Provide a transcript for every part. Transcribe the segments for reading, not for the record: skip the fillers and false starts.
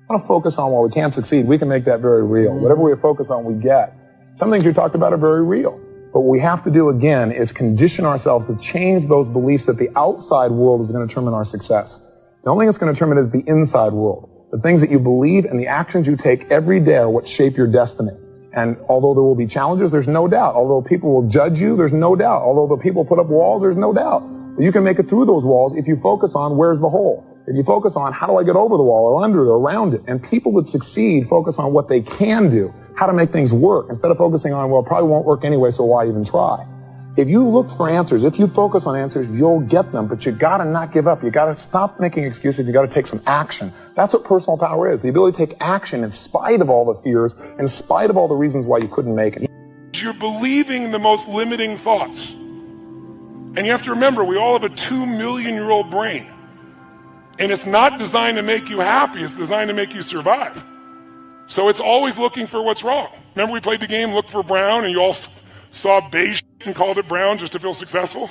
want to focus on while we can't succeed, we can make that very real. Whatever we focus on, we get. Some things you talked about are very real. But what we have to do, again, is condition ourselves to change those beliefs that the outside world is going to determine our success. The only thing that's going to determine it is the inside world. The things that you believe and the actions you take every day are what shape your destiny. And although there will be challenges, there's no doubt. Although people will judge you, there's no doubt. Although the people put up walls, there's no doubt. But you can make it through those walls if you focus on where's the hole. If you focus on how do I get over the wall or under it or around it. And people that succeed focus on what they can do, how to make things work, instead of focusing on, well, it probably won't work anyway, so why even try? If you look for answers, if you focus on answers, you'll get them, but you gotta not give up. You gotta stop making excuses. You gotta take some action. That's what personal power is, the ability to take action in spite of all the fears, in spite of all the reasons why you couldn't make it. You're believing the most limiting thoughts. And you have to remember, we all have a 2-million-year-old brain. And it's not designed to make you happy, it's designed to make you survive. So it's always looking for what's wrong. Remember we played the game Look for Brown, and you all saw beige and called it brown just to feel successful?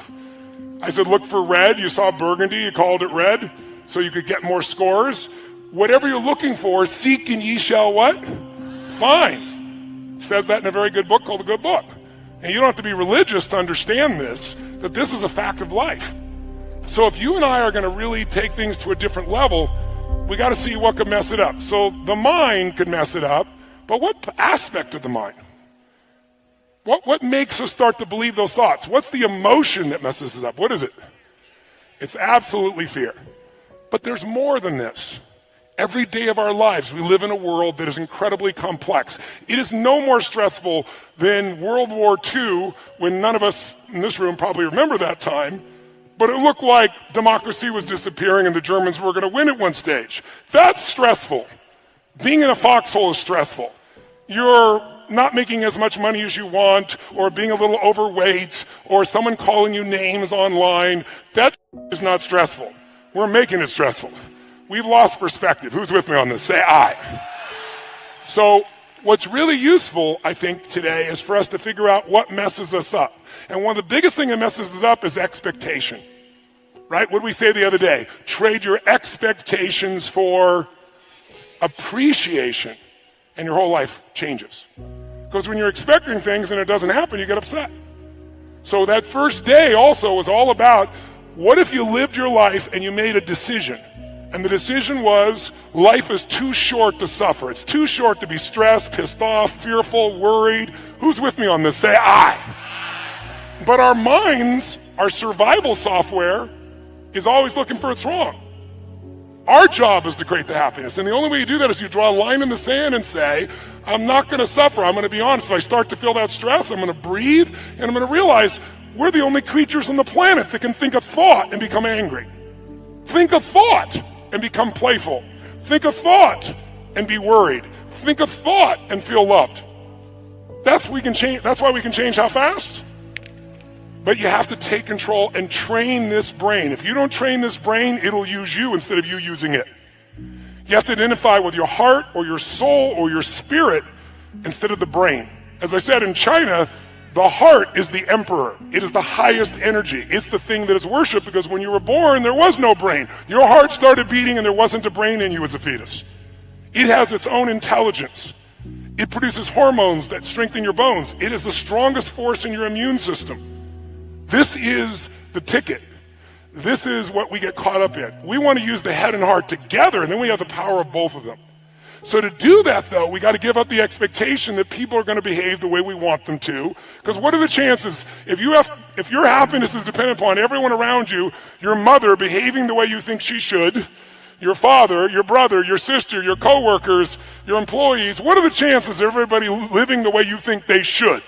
I said look for red, you saw burgundy, you called it red, so you could get more scores. Whatever you're looking for, seek and ye shall what? Find. It says that in a very good book called The Good Book. And you don't have to be religious to understand this, that this is a fact of life. So if you and I are going to really take things to a different level, we got to see what could mess it up. So the mind could mess it up, but what aspect of the mind? What makes us start to believe those thoughts? What's the emotion that messes us up? What is it? It's absolutely fear. But there's more than this. Every day of our lives, we live in a world that is incredibly complex. It is no more stressful than World War II, when none of us in this room probably remember that time, but it looked like democracy was disappearing and the Germans were going to win at one stage. That's stressful. Being in a foxhole is stressful. You're not making as much money as you want, or being a little overweight, or someone calling you names online. That is not stressful. We're making it stressful. We've lost perspective. Who's with me on this? Say aye. So what's really useful, I think, today is for us to figure out what messes us up. And one of the biggest things that messes us up is expectation. Right? What did we say the other day? Trade your expectations for appreciation, and your whole life changes. Because when you're expecting things and it doesn't happen, you get upset. So that first day also was all about, what if you lived your life and you made a decision? And the decision was, life is too short to suffer. It's too short to be stressed, pissed off, fearful, worried. Who's with me on this? Say aye. But our minds, our survival software, is always looking for what's wrong. Our job is to create the happiness. And the only way you do that is you draw a line in the sand and say, I'm not going to suffer. I'm going to be honest. If I start to feel that stress, I'm going to breathe, and I'm going to realize we're the only creatures on the planet that can think a thought and become angry. Think a thought and become playful. Think a thought and be worried. Think a thought and feel loved. That's why we can change how fast? But you have to take control and train this brain. If you don't train this brain, it'll use you instead of you using it. You have to identify with your heart or your soul or your spirit instead of the brain. As I said, in China, the heart is the emperor. It is the highest energy. It's the thing that is worshipped, because when you were born, there was no brain. Your heart started beating and there wasn't a brain in you as a fetus. It has its own intelligence. It produces hormones that strengthen your bones. It is the strongest force in your immune system. This is the ticket. This is what we get caught up in. We want to use the head and heart together, and then we have the power of both of them. So to do that, though, we got to give up the expectation that people are going to behave the way we want them to. Because what are the chances, if your happiness is dependent upon everyone around you, your mother behaving the way you think she should, your father, your brother, your sister, your coworkers, your employees, what are the chances of everybody living the way you think they should?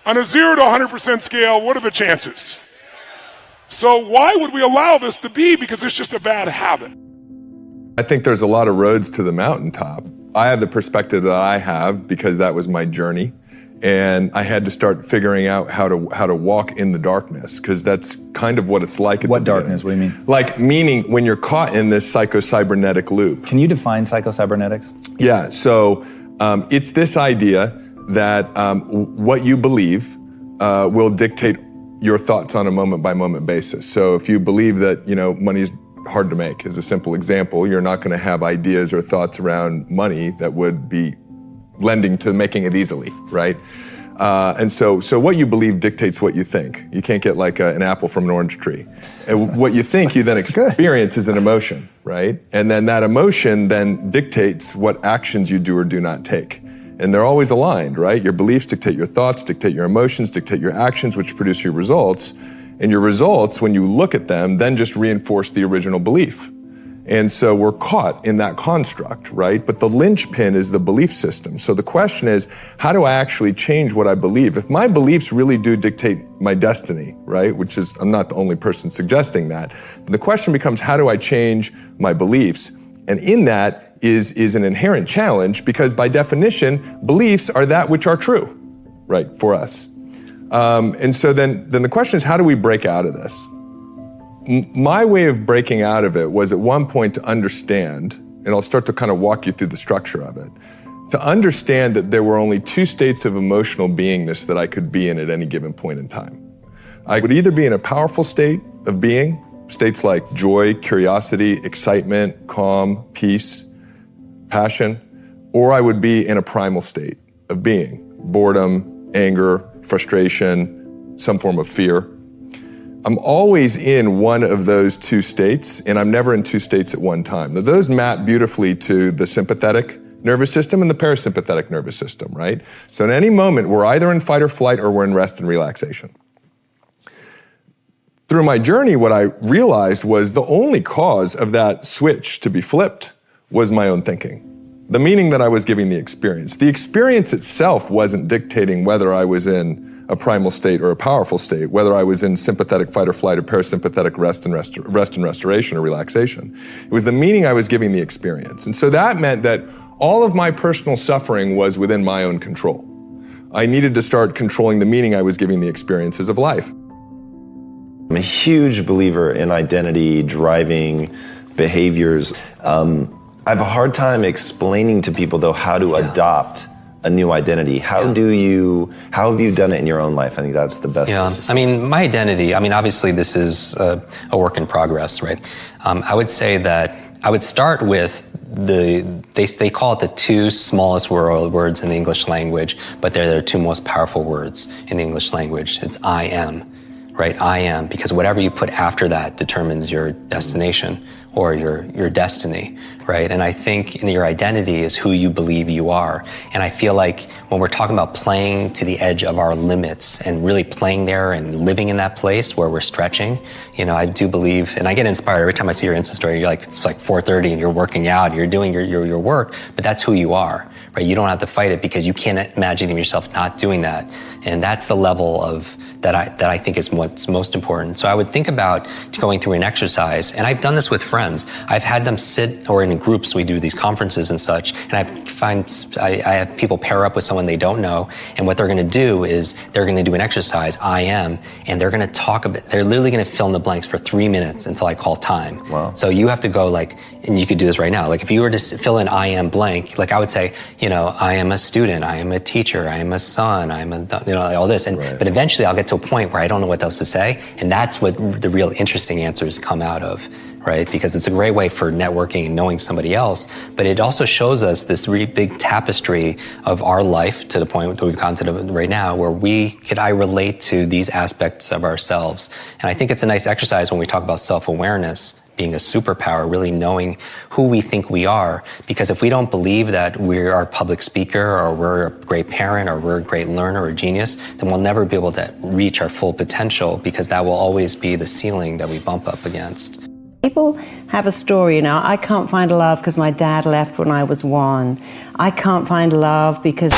On a 0 to 100% scale, what are the chances? So why would we allow this to be? Because it's just a bad habit. I think there's a lot of roads to the mountaintop. I have the perspective that I have because that was my journey. And I had to start figuring out how to walk in the darkness, because that's kind of what it's like. What darkness? What do you mean? Like, meaning when you're caught in this psychocybernetic loop. Can you define psychocybernetics? Yeah, so it's this idea that what you believe will dictate your thoughts on a moment by moment basis. So if you believe that, money's hard to make. As a simple example, you're not going to have ideas or thoughts around money that would be lending to making it easily, right? And so what you believe dictates what you think. You can't get like an apple from an orange tree. And what you think you then experience is an emotion, right? And then that emotion then dictates what actions you do or do not take. And they're always aligned, right? Your beliefs dictate your thoughts, dictate your emotions, dictate your actions, which produce your results. And your results, when you look at them, then just reinforce the original belief. And so we're caught in that construct, right? But the linchpin is the belief system. So the question is, how do I actually change what I believe? If my beliefs really do dictate my destiny, right? Which is, I'm not the only person suggesting that. The question becomes, how do I change my beliefs? And in that is an inherent challenge, because by definition, beliefs are that which are true, right, for us. And so then the question is, how do we break out of this? My way of breaking out of it was at one point to understand, and I'll start to kind of walk you through the structure of it, to understand that there were only two states of emotional beingness that I could be in at any given point in time. I would either be in a powerful state of being, states like joy, curiosity, excitement, calm, peace, passion, or I would be in a primal state of being, boredom, anger, frustration, some form of fear. I'm always in one of those two states, and I'm never in two states at one time. Now, those map beautifully to the sympathetic nervous system and the parasympathetic nervous system, right? So in any moment, we're either in fight or flight or we're in rest and relaxation. Through my journey, what I realized was the only cause of that switch to be flipped was my own thinking. The meaning that I was giving the experience. The experience itself wasn't dictating whether I was in a primal state or a powerful state, whether I was in sympathetic fight or flight or parasympathetic rest and restoration or relaxation. It was the meaning I was giving the experience. And so that meant that all of my personal suffering was within my own control. I needed to start controlling the meaning I was giving the experiences of life. I'm a huge believer in identity driving behaviors. I have a hard time explaining to people, though, how to adopt a new identity. How have you done it in your own life? I think that's the best place to say. My identity, obviously this is a work in progress, right? I would say that I would start with they call it the two smallest words in the English language, but they're the two most powerful words in the English language. It's I am, right? I am, because whatever you put after that determines your destination or your destiny, right? And I think your identity is who you believe you are. And I feel like when we're talking about playing to the edge of our limits and really playing there and living in that place where we're stretching, I do believe, and I get inspired every time I see your Insta story. You're like, it's like 4:30 and you're working out, you're doing your work, but that's who you are, right? You don't have to fight it because you can't imagine yourself not doing that. And that's the level of that I think is what's most important. So I would think about going through an exercise, and I've done this with friends. I've had them sit, or in groups, we do these conferences and such, and I have people pair up with someone they don't know, and what they're gonna do is they're gonna do an exercise, I am, and they're gonna talk about, they're literally gonna fill in the blanks for 3 minutes until I call time. Wow. So you have to go and you could do this right now. Like if you were to fill in I am blank, like I would say, I am a student, I am a teacher, I am a son, I am all this. But eventually I'll get to a point where I don't know what else to say. And that's what the real interesting answers come out of, right? Because it's a great way for networking and knowing somebody else. But it also shows us this really big tapestry of our life to the point that we've gotten to right now, where I relate to these aspects of ourselves. And I think it's a nice exercise when we talk about self-awareness being a superpower, really knowing who we think we are. Because if we don't believe that we're a public speaker or we're a great parent or we're a great learner or genius, then we'll never be able to reach our full potential, because that will always be the ceiling that we bump up against. People have a story, I can't find love because my dad left when I was 1. I can't find love because...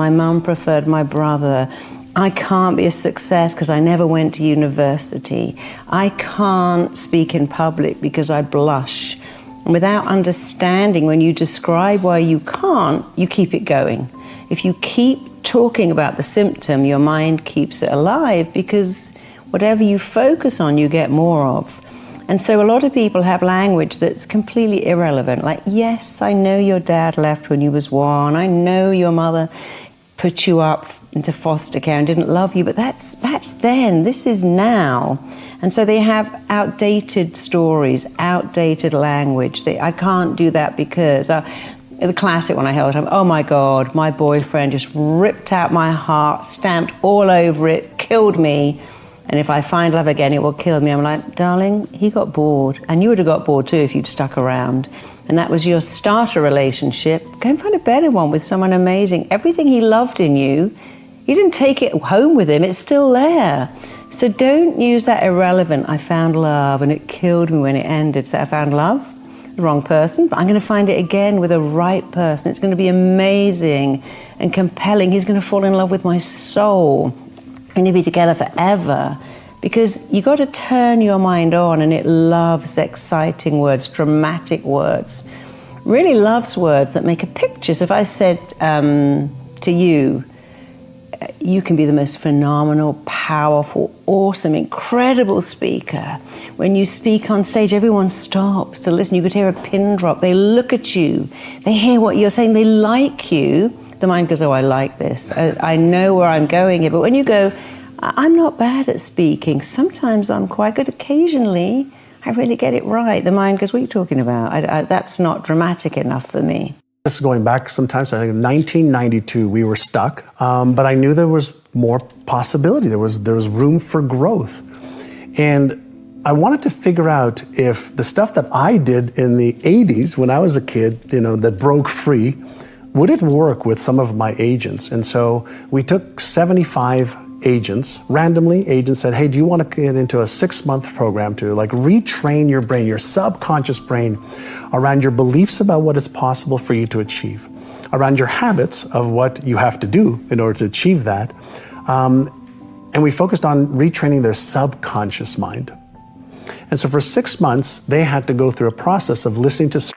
my mum preferred my brother. I can't be a success because I never went to university. I can't speak in public because I blush. And without understanding, when you describe why you can't, you keep it going. If you keep talking about the symptom, your mind keeps it alive, because whatever you focus on, you get more of. And so a lot of people have language that's completely irrelevant. Like, yes, I know your dad left when you was 1. I know your mother put you up into foster care and didn't love you, but that's then. This is now. And so they have outdated stories, outdated language. I can't do that because... the classic one I held up, oh my God, my boyfriend just ripped out my heart, stamped all over it, killed me. And if I find love again, it will kill me. I'm like, darling, he got bored. And you would have got bored too if you'd stuck around. And that was your starter relationship. Go and find a better one with someone amazing. Everything he loved in you, you didn't take it home with him. It's still there. So don't use that irrelevant, I found love and it killed me when it ended. So I found love, the wrong person, but I'm going to find it again with the right person. It's going to be amazing and compelling. He's going to fall in love with my soul. We're going to be together forever, because you got to turn your mind on, and it loves exciting words, dramatic words, really loves words that make a picture. So if I said to you, you can be the most phenomenal, powerful, awesome, incredible speaker. When you speak on stage, everyone stops to listen. You could hear a pin drop. They look at you. They hear what you're saying. They like you. The mind goes, oh, I like this. I know where I'm going here. But when you go, I'm not bad at speaking. Sometimes I'm quite good. Occasionally, I really get it right. The mind goes, what are you talking about? That's not dramatic enough for me. This is going back sometimes. I think in 1992, we were stuck. But I knew there was more possibility. There was room for growth. And I wanted to figure out if the stuff that I did in the 80s when I was a kid, that broke free, would it work with some of my agents? And so we took 75 agents, randomly. Agents said, hey, do you want to get into a 6-month program to retrain your brain, your subconscious brain, around your beliefs about what is possible for you to achieve, around your habits of what you have to do in order to achieve that. And we focused on retraining their subconscious mind. And so for 6 months, they had to go through a process of listening to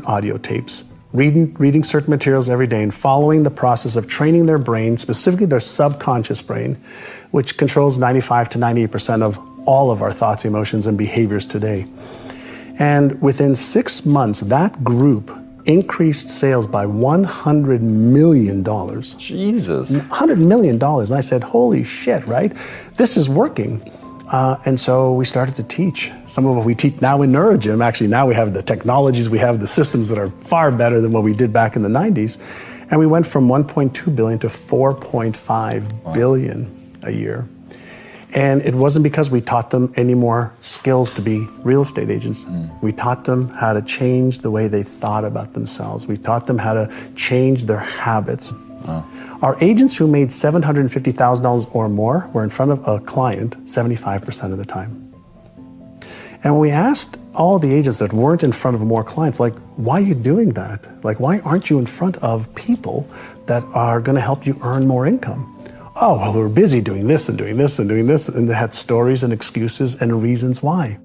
certain audio tapes, reading certain materials every day, and following the process of training their brain, specifically their subconscious brain, which controls 95 to 98% of all of our thoughts, emotions, and behaviors today. And within 6 months, that group increased sales by $100 million. Jesus. $100 million. And I said, holy shit, right? This is working. And so we started to teach. Some of what we teach now in NeuroGym, actually now we have the technologies, we have the systems that are far better than what we did back in the 90s. And we went from 1.2 billion to 4.5 billion a year. And it wasn't because we taught them any more skills to be real estate agents. We taught them how to change the way they thought about themselves. We taught them how to change their habits. Our agents who made $750,000 or more were in front of a client 75% of the time. And when we asked all the agents that weren't in front of more clients, like, why are you doing that? Like, why aren't you in front of people that are going to help you earn more income? Oh, well, we're busy doing this and doing this and doing this, and they had stories and excuses and reasons why.